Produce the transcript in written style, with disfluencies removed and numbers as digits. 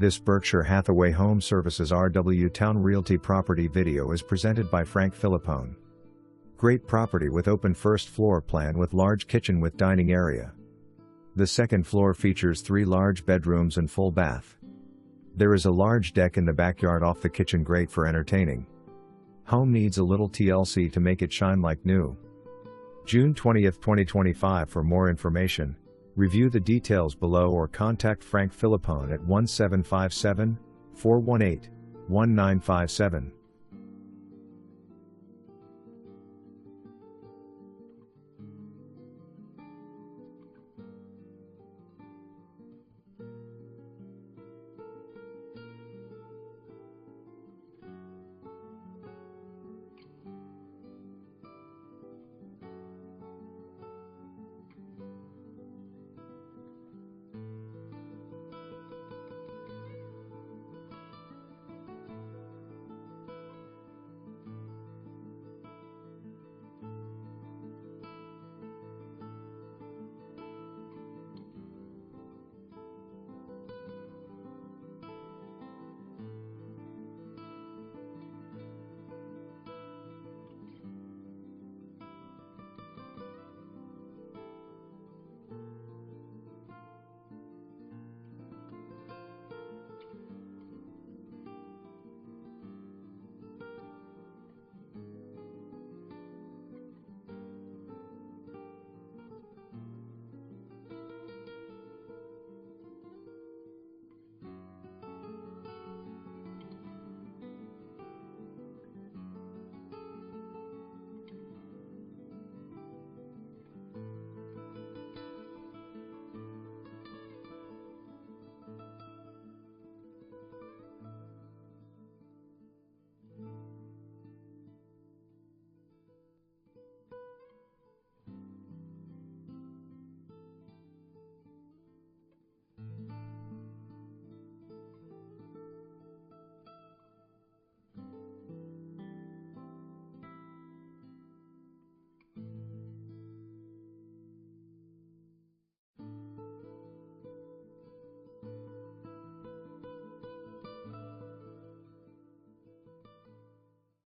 This Berkshire Hathaway HomeServices RW Towne Realty property video is presented by Filippone. Great property with open first floor plan with large kitchen with dining area. The second floor features 3 large bedrooms and full bath. There is a large deck in the backyard off the kitchen, great for entertaining. Home needs a little TLC to make it shine like new. June 20, 2025. For more information, review the details below or contact Filippone at 1757 418 1957.